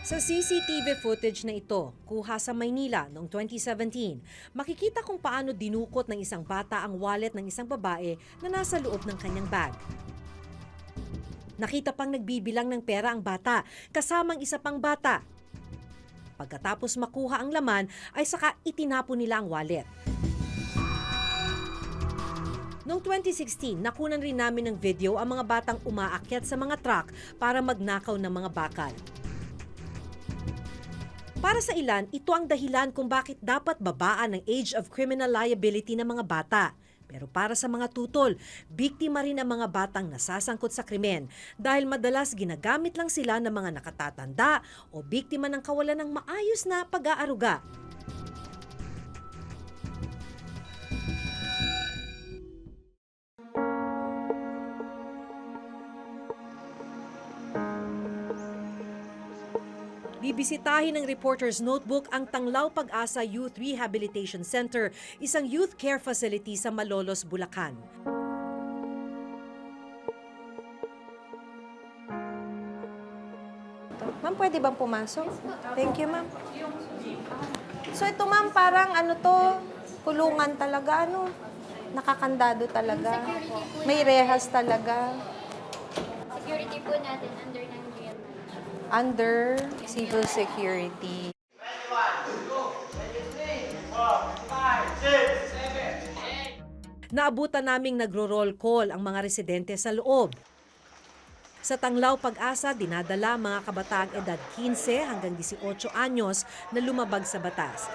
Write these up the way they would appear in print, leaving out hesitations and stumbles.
Sa CCTV footage na ito, kuha sa Maynila noong 2017, makikita kung paano dinukot ng isang bata ang wallet ng isang babae na nasa loob ng kanyang bag. Nakita pang nagbibilang ng pera ang bata, kasamang isa pang bata. Pagkatapos makuha ang laman, ay saka itinapon nila ang wallet. Noong 2016, nakunan rin namin ng video ang mga batang umaakyat sa mga truck para magnakaw ng mga bakal. Para sa ilan, ito ang dahilan kung bakit dapat babaan ang age of criminal liability ng mga bata. Pero para sa mga tutol, biktima rin ang mga batang nasasangkot sa krimen dahil madalas ginagamit lang sila ng mga nakatatanda o biktima ng kawalan ng maayos na pag-aaruga. Bibisitahin ng Reporter's Notebook ang Tanglaw Pag-asa Youth Rehabilitation Center, isang youth care facility sa Malolos, Bulacan. Ma'am, pwede bang pumasok? Thank you, ma'am. So ito, ma'am, parang ano to, kulungan talaga, ano? Nakakandado talaga. May rehas talaga. Security po natin under ng GM. Under civil security. Naabutan naming nagro-roll call ang mga residente sa loob. Sa Tanglaw Pag-asa, dinadala ang mga kabataang edad 15 hanggang 18 anyos na lumabag sa batas.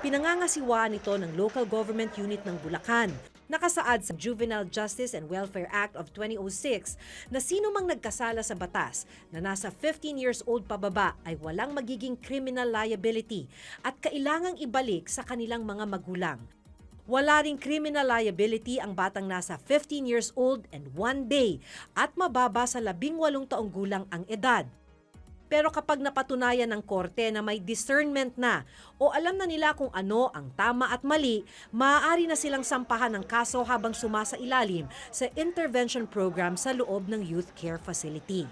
Pinangangasiwaan ito ng Local Government Unit ng Bulacan. Nakasaad sa Juvenile Justice and Welfare Act of 2006 na sino mang nagkasala sa batas na nasa 15 years old pababa ay walang magiging criminal liability at kailangang ibalik sa kanilang mga magulang. Wala ring criminal liability ang batang nasa 15 years old and 1 day at mababa sa 18 taong gulang ang edad. Pero kapag napatunayan ng korte na may discernment na o alam na nila kung ano ang tama at mali, maaari na silang sampahan ng kaso habang sumasailalim sa intervention program sa loob ng youth care facility.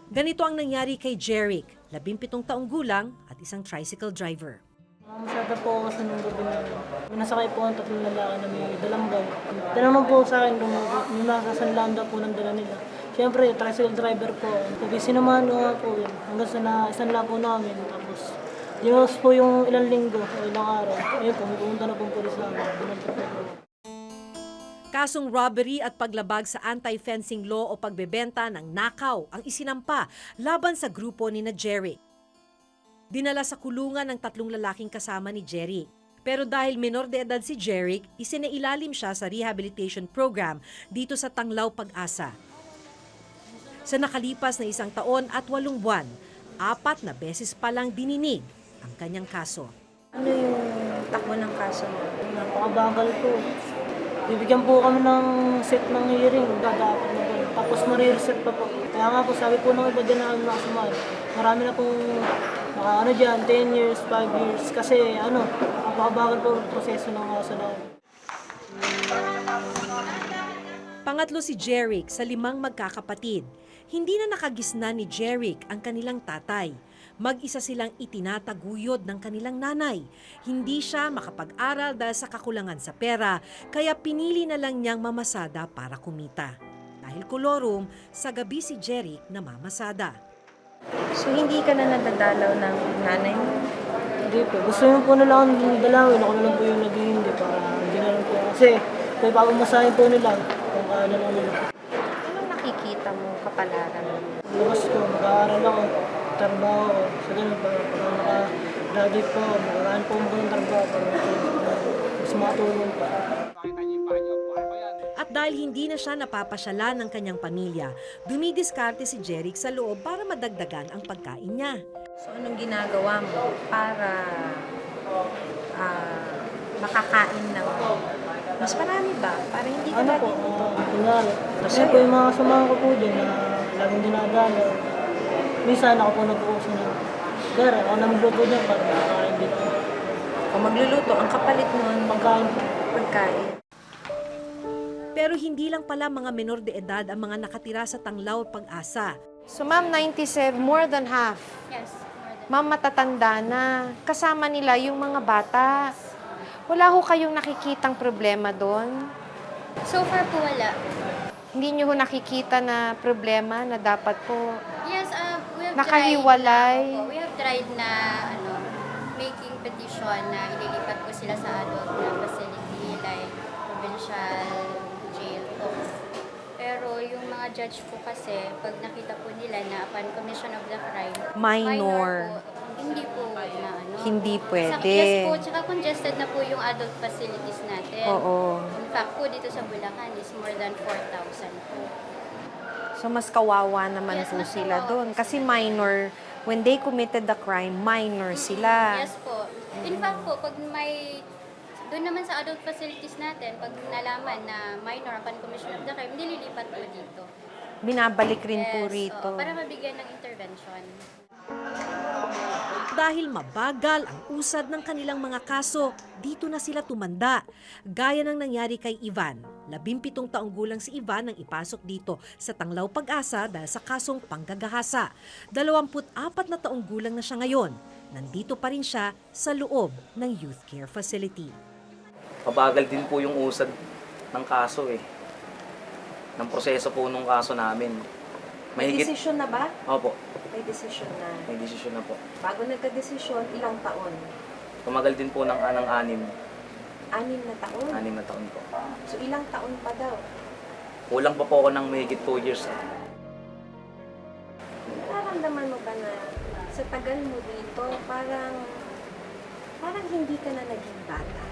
Ganito ang nangyari kay Jeric, 17 taong gulang at isang tricycle driver. Masada po ako sa nung gabi na yun. Nasakay po ang tatlong lalaki na may dalang bag. Tinanong po sa akin kung nasa San daw po ng dala nila. Siyempre, tricycle driver po. Sabi, sinamahan ko nga po yun. Hanggang sa isan lang po namin. Tapos, dinos po yung ilang linggo o ilang araw. Ayun po, may pumunta na pong pulis namin. Binanto po po. Kasong robbery at paglabag sa anti-fencing law o pagbebenta ng nakaw ang isinampa laban sa grupo ni na Jeric. Dinala sa kulungan ng 3 lalaking kasama ni Jeric. Pero dahil menor de edad si Jeric, isinailalim siya sa rehabilitation program dito sa Tanglaw Pag-asa. Sa nakalipas na 1 taon at 8 buwan, 4 na beses pa lang dininig ang kanyang kaso. Ano yung takbo ng kaso mo? Napakabagal po. Bibigyan po kami ng set ng hearing. Dapat na po. Tapos marireset pa po. Kaya nga po, sabi po ng iba dyan na kami nakasumali. Marami na pong ano dyan, 10 years, 5 years. Kasi napakabagal po ang proseso ng kaso namin. Pangatlo si Jeric sa 5 magkakapatid. Hindi na nakagisna ni Jeric ang kanilang tatay. Mag-isa silang itinataguyod ng kanilang nanay. Hindi siya makapag-aral dahil sa kakulangan sa pera, kaya pinili na lang niyang mamasada para kumita. Dahil kolorum, sa gabi si Jeric namamasada. So hindi ka na nadadalaw ng nanay mo? Hindi po. Gusto nyo po nila akong dalawin. Ako na lang po yung naghihindi para hindi na lang po. Kasi kaya papamasahin po nila kung kaya na lang nila. Anong nakikita mo kapalaran mo? Labas ko, mag-aaral ako, trabaho ako. Sa ganun, para naka-graduate po ako, mag-aaral po ako ng trabaho para mas matulong pa. At dahil hindi na siya napapasyalan ng kanyang pamilya, dumidiskarte si Jeric sa loob para madagdagan ang pagkain niya. So anong ginagawa mo para makakain ng mas marami ba? Para hindi ka Ano po, kunyari. Kasi po yung mga samahan ko po dyan na laging dinadala. Minsan ako po nag-uuso na. Gara, ako na magluto dyan para makakain din ako. Kung magluluto, ang kapalit nun, Pagkain po. pagkain. Pero hindi lang pala mga menor de edad ang mga nakatira sa Tanglaw Pag-asa. So ma'am, 97, more than half. Yes, more than. Ma'am, matatanda na. Kasama nila yung mga bata. Wala ho kayong nakikitang problema doon? So far po wala. Hindi nyo ho nakikita na problema na dapat po Yes, we have nakahiwalay? tried na, we have tried na making petition na ililipat po sila sa adult na facility like provincial jail po. Pero yung mga judge po kasi, pag nakita po nila na upon commission of the crime, Minor. po, hindi po na Hindi pwede. Yes po, tsaka congested na po yung adult facilities natin. Oo. In fact po, dito sa Bulacan is more than 4,000 po. So mas kawawa naman Yes, po mas sila kawawa doon. po Kasi minor, when they committed the crime, minor sila. Yes po. In fact po, pag may doon naman sa adult facilities natin, pag nalaman na minor upon commission of the crime, nililipat po dito. Binabalik rin po Yes, rito. oo, para mabigyan ng intervention. Dahil mabagal ang usad ng kanilang mga kaso, dito na sila tumanda. Gaya ng nangyari kay Ivan. 17 taong gulang si Ivan nang ipasok dito sa Tanglaw Pag-asa dahil sa kasong panggagahasa. 24 na taong gulang na siya ngayon. Nandito pa rin siya sa loob ng youth care facility. Mabagal din po yung usad ng kaso ng proseso po nung kaso namin. May desisyon na ba? Opo, May desisyon na. may desisyon na po. Bago nagka-desisyon, ilang taon? Tumagal din po ng 6, 6 na taon? 6 na taon po. So ilang taon pa daw? Kulang pa po ako ng mahigit 2 years. Nararamdaman mo ba na sa tagal mo dito, parang hindi ka na naging bata?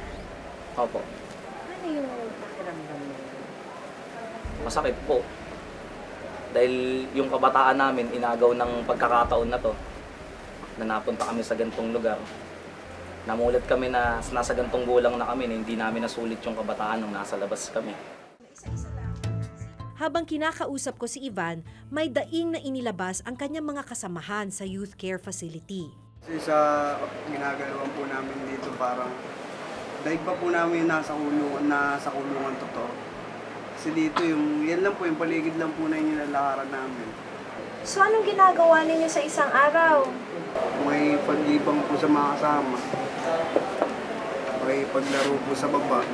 Opo, Ano yung pakiramdam mo? masakit po. Dahil yung kabataan namin, inagaw ng pagkakataon na to, na napunta kami sa gantong lugar. Namulat kami na nasa gantong gulang na kami na hindi namin nasulit yung kabataan nung nasa labas kami. Habang kinakausap ko si Ivan, may daing na inilabas ang kanyang mga kasamahan sa youth care facility. Kasi sa ginagalawan po namin dito parang daig pa po namin nasa kulungan totoo. Kasi dito yan lang po, yung paligid lang po na yung nilalakaran namin. So anong ginagawa ninyo sa isang araw? May paglibang po sa mga kasama. May paglaro po sa baba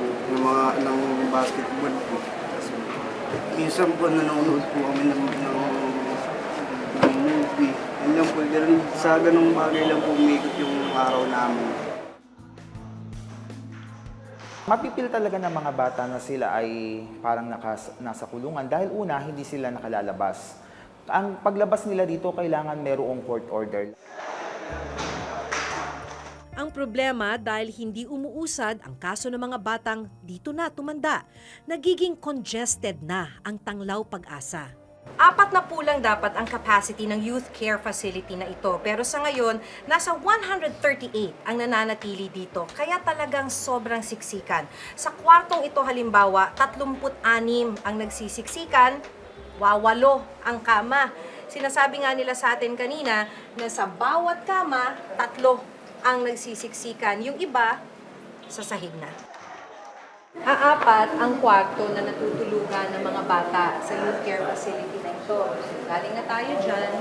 ng basketball po. Tapos, minsan po nanonood po kami ng movie. Yan lang po, sa ganung bagay lang po umikot yung araw namin. Mapipil talaga ng mga bata na sila ay parang nasa kulungan dahil una, hindi sila nakalalabas. Ang paglabas nila dito, kailangan merong court order. Ang problema dahil hindi umuusad ang kaso ng mga batang dito na tumanda, nagiging congested na ang Tanglaw Pag-asa. 4 na po lang dapat ang capacity ng youth care facility na ito. Pero sa ngayon, nasa 138 ang nananatili dito. Kaya talagang sobrang siksikan. Sa kwartong ito halimbawa, 36 ang nagsisiksikan, 8 ang kama. Sinasabi nga nila sa atin kanina na sa bawat kama, 3 ang nagsisiksikan. Yung iba, sa sahig na. 4 ang kwarto na natutulugan ng mga bata sa youth care facility na ito. Galing na tayo dyan.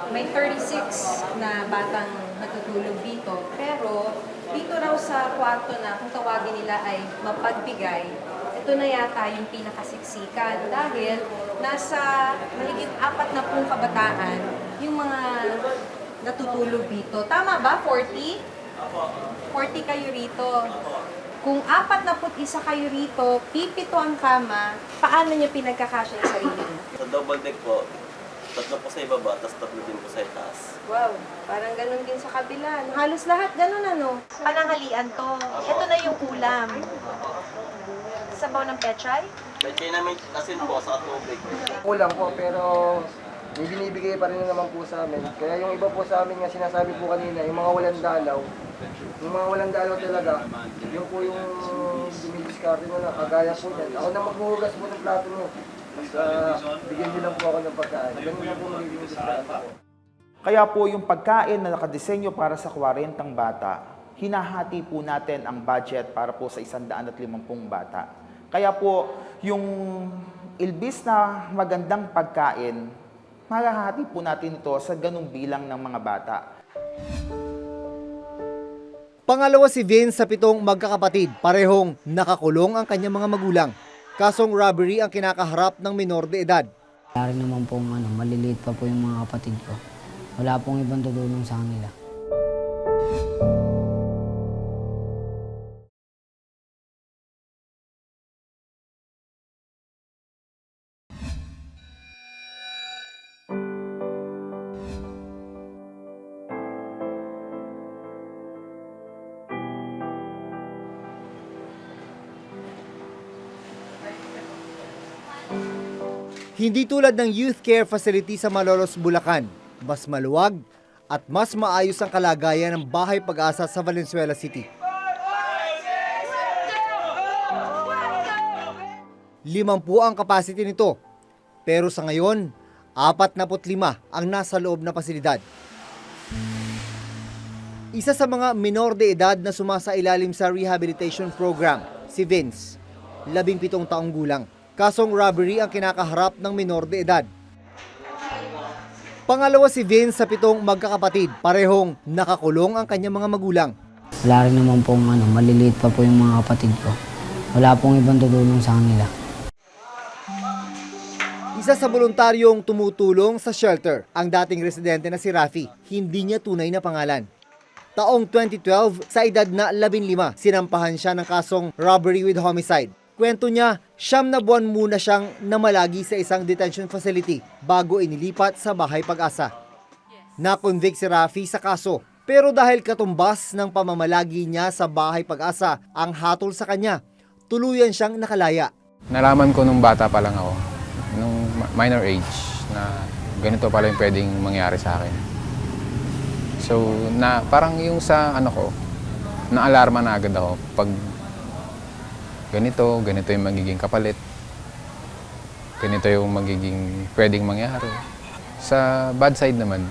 May 36 na batang natutulog dito. Pero dito raw sa kwarto na kung tawagin nila ay mapagbigay, ito na yata yung pinakasiksikan dahil nasa mahigit 40 kabataan yung mga natutulog dito. Tama ba? 40? 40 kayo rito. Kung 41 kayo rito, 7 ang kama, paano nyo pinagkakasya yung sarili nyo? Sa double deck po, 3 po sa ibaba, tapos 3 din po sa itaas. Wow, parang ganun din sa kabila. Halos lahat ganun ano. Pananghalian to. Ito na yung ulam. Sabaw ng pechay? May namin asin po sa tubig. Kulang po, pero may binibigay pa rin naman po sa amin. Kaya yung iba po sa amin nga sinasabi po kanina, yung mga walang dalaw, talaga, yun po yung dumidiskarte nyo na, kagaya po yan. Ako na maghuhugas po ng plato nyo. Basta bigyan nyo lang po ako ng pagkain. Ganun na po magiging diskarte po. Kaya po yung pagkain na nakadesenyo para sa 40 bata, hinahati po natin ang budget para po sa 150 bata. Kaya po, yung ilbis na magandang pagkain, mahahati po natin ito sa ganung bilang ng mga bata. Pangalawa si Vince sa 7 magkakapatid, parehong nakakulong ang kanyang mga magulang. Kasong robbery ang kinakaharap ng minor de edad. Wala rin naman pong maliliit pa po yung mga kapatid ko. Wala pong ibang tutulong sa kanila. Hindi tulad ng youth care facility sa Malolos, Bulacan. Mas maluwag at mas maayos ang kalagayan ng Bahay Pag-asa sa Valenzuela City. 50 ang capacity nito. Pero sa ngayon, 45 ang nasa loob na pasilidad. Isa sa mga minor de edad na sumasailalim sa rehabilitation program, si Vince, 17 taong gulang. Kasong robbery ang kinakaharap ng minor de edad. Pangalawa si Vince sa 7 magkakapatid, parehong nakakulong ang kanyang mga magulang. Wala rin naman pong maliliit pa po yung mga kapatid ko. Wala pong ibang tutulong sa kanila. Isa sa voluntaryong tumutulong sa shelter, ang dating residente na si Rafi. Hindi niya tunay na pangalan. Taong 2012, sa edad na 15, sinampahan siya ng kasong robbery with homicide. Kwento niya, 9 na buwan muna siyang namalagi sa isang detention facility bago inilipat sa Bahay Pag-asa. Na-convict si Rafi sa kaso, pero dahil katumbas ng pamamalagi niya sa Bahay Pag-asa ang hatol sa kanya, tuluyan siyang nakalaya. Nalaman ko nung bata pa lang ako, nung minor age, na ganito pala yung pwedeng mangyari sa akin. So, parang yung sa na-alarma na agad ako pag ganito yung magiging kapalit. Ganito yung magiging pwedeng mangyari. Sa bad side naman,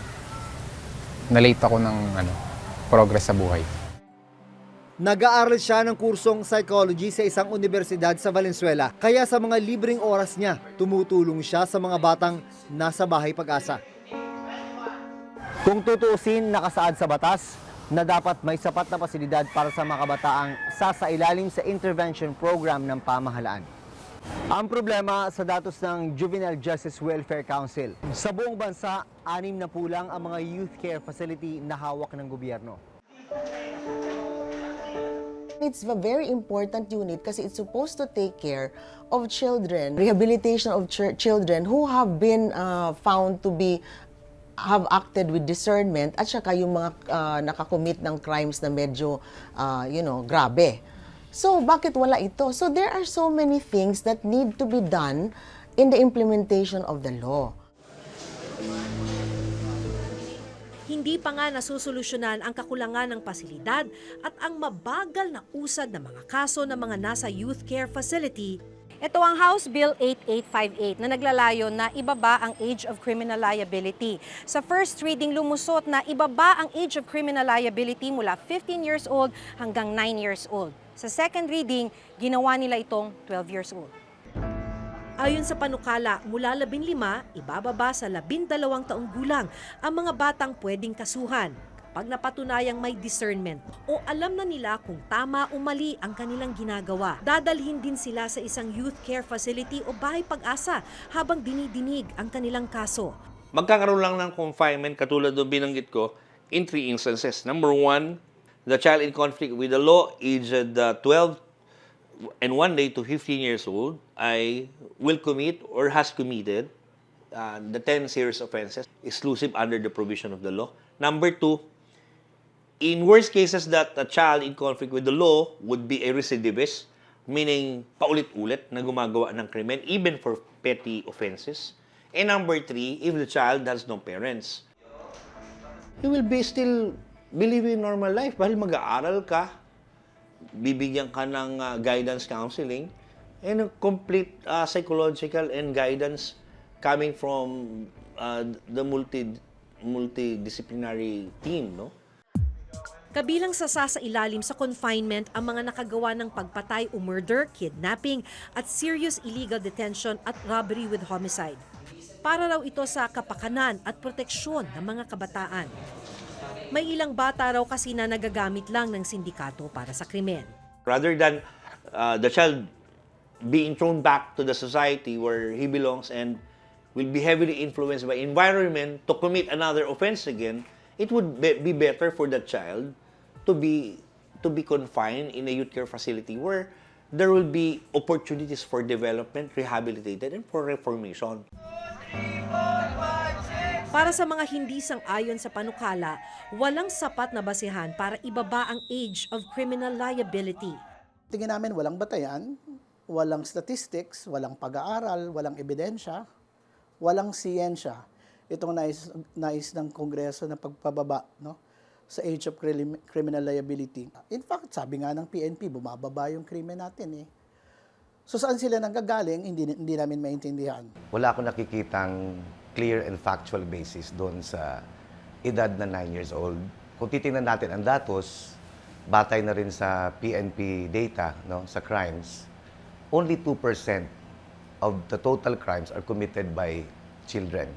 na-late ako ng progress sa buhay. Nag-aaral siya ng kursong psychology sa isang universidad sa Valenzuela. Kaya sa mga libreng oras niya, tumutulong siya sa mga batang nasa Bahay Pag-asa. Kung tutuusin, nakasaad sa batas na dapat may sapat na pasilidad para sa mga kabataang sasailalim sa intervention program ng pamahalaan. Ang problema sa datos ng Juvenile Justice Welfare Council, sa buong bansa, 6 na po lang ang mga youth care facility na hawak ng gobyerno. It's a very important unit kasi it's supposed to take care of children, rehabilitation of children who have been found to have acted with discernment at saka yung mga nakakommit ng crimes na medyo, grabe. So, bakit wala ito? So, there are so many things that need to be done in the implementation of the law. Hindi pa nga nasusolusyonan ang kakulangan ng pasilidad at ang mabagal na usad ng mga kaso ng mga nasa youth care facility. Ito ang House Bill 8858 na naglalayon na ibaba ang age of criminal liability. Sa first reading, lumusot na ibaba ang age of criminal liability mula 15 years old hanggang 9 years old. Sa second reading, ginawa nila itong 12 years old. Ayon sa panukala, mula 15, ibababa sa 12 taong gulang ang mga batang pwedeng kasuhan kapag napatunayang may discernment o alam na nila kung tama o mali ang kanilang ginagawa. Dadalhin din sila sa isang youth care facility o Bahay Pag-asa habang dinidinig ang kanilang kaso. Magkakaroon lang ng confinement katulad ng binanggit ko in 3 instances. Number 1, the child in conflict with the law aged 12 and 1 day to 15 years old will commit or has committed the 10 serious offenses exclusive under the provision of the law. Number 2, in worst cases that a child in conflict with the law would be a recidivist, meaning paulit-ulit na gumagawa ng krimen even for petty offenses. And number 3, if the child has no parents, you will be still living normal life dahil mag-aaral ka, bibigyan ka ng guidance counseling, and a complete psychological and guidance coming from the multidisciplinary team, no? Kabilang sa sasailalim sa confinement ang mga nakagawa ng pagpatay o murder, kidnapping at serious illegal detention at robbery with homicide. Para raw ito sa kapakanan at proteksyon ng mga kabataan. May ilang bata raw kasi na nagagamit lang ng sindikato para sa krimen. Rather than the child being thrown back to the society where he belongs and will be heavily influenced by environment to commit another offense again, it would be better for the child to be confined in a youth care facility where there will be opportunities for development, rehabilitated, and for reformation. Para sa mga hindi sang-ayon sa panukala, walang sapat na basehan para ibaba ang age of criminal liability. Tingin namin walang batayan, walang statistics, walang pag-aaral, walang ebidensya, walang siyensya. Itong nais ng Kongreso na pagpababa, no, sa age of criminal liability. In fact, sabi nga ng PNP, bumababa yung krimen natin eh. So saan sila nanggagaling, hindi namin maintindihan. Wala akong nakikitang clear and factual basis doon sa edad na 9 years old. Kung titingnan natin ang datos, batay na rin sa PNP data, no, sa crimes, only 2% of the total crimes are committed by children.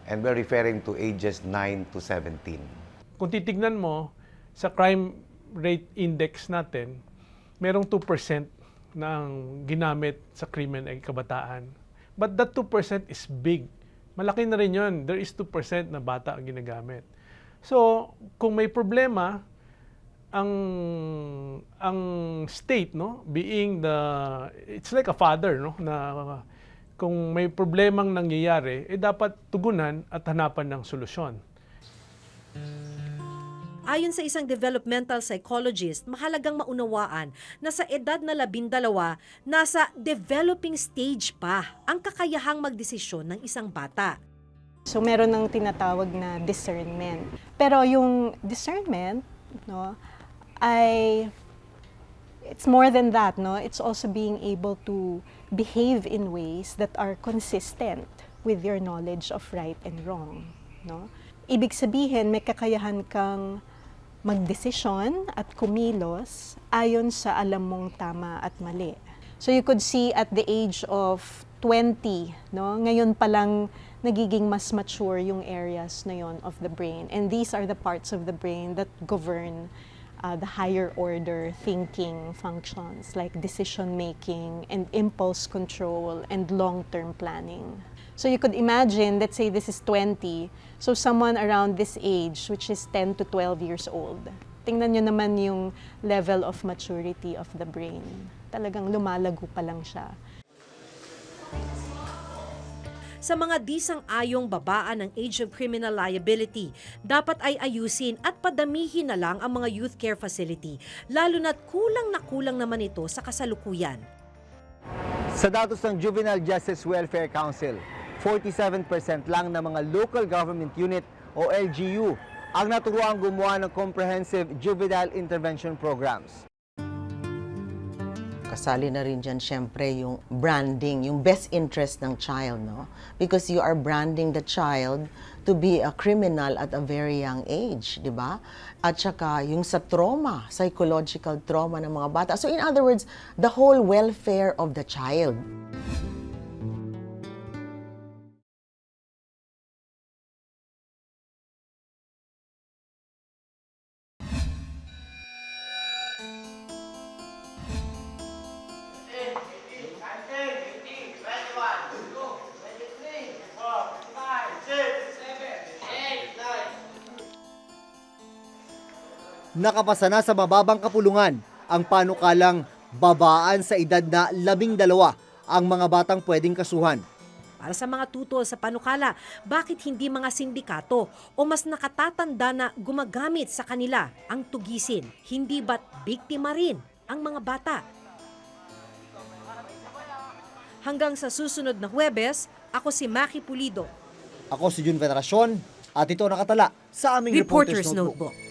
And we're referring to ages 9 to 17. Kung titignan mo, sa crime rate index natin, merong 2% na ang ginamit sa krimen ay kabataan. But that 2% is big. Malaki na rin yun. There is 2% na bata ang ginagamit. So, kung may problema, ang state, no, being it's like a father, no, na kung may problemang nangyayari, dapat tugunan at hanapan ng solusyon. Ayon sa isang developmental psychologist, mahalagang maunawaan na sa edad na 12, nasa developing stage pa ang kakayahang magdesisyon ng isang bata. So meron ng tinatawag na discernment. Pero yung discernment, no, it's more than that, no? It's also being able to behave in ways that are consistent with your knowledge of right and wrong, no? Ibig sabihin, may kakayahan kang magdesisyon at kumilos ayon sa alam mong tama at mali. So you could see at the age of 20, no, ngayon pa lang nagiging mas mature yung areas na yon of the brain. And these are the parts of the brain that govern the higher order thinking functions like decision making and impulse control and long-term planning. So you could imagine, let's say this is 20, so someone around this age, which is 10 to 12 years old, tingnan nyo naman yung level of maturity of the brain. Talagang lumalago pa lang siya. Sa mga disang-ayong babaan ng age of criminal liability, dapat ay ayusin at padamihin na lang ang mga youth care facility, lalo na't kulang na kulang naman ito sa kasalukuyan. Sa datos ng Juvenile Justice Welfare Council, 47% lang ng mga local government unit o LGU ang naturuang gumawa ng comprehensive juvenile intervention programs. Kasali na rin dyan, syempre, yung branding, yung best interest ng child, no? Because you are branding the child to be a criminal at a very young age, di ba? At saka, yung sa trauma, psychological trauma ng mga bata. So, in other words, the whole welfare of the child. Nakapasa na sa mababang kapulungan ang panukalang babaan sa edad na 12 ang mga batang pwedeng kasuhan. Para sa mga tutol sa panukala, bakit hindi mga sindikato o mas nakatatanda na gumagamit sa kanila ang tugisin? Hindi ba't biktima rin ang mga bata? Hanggang sa susunod na Huwebes, ako si Maki Pulido. Ako si Jun Veneracion at ito nakatala sa aming Reporter's Notebook.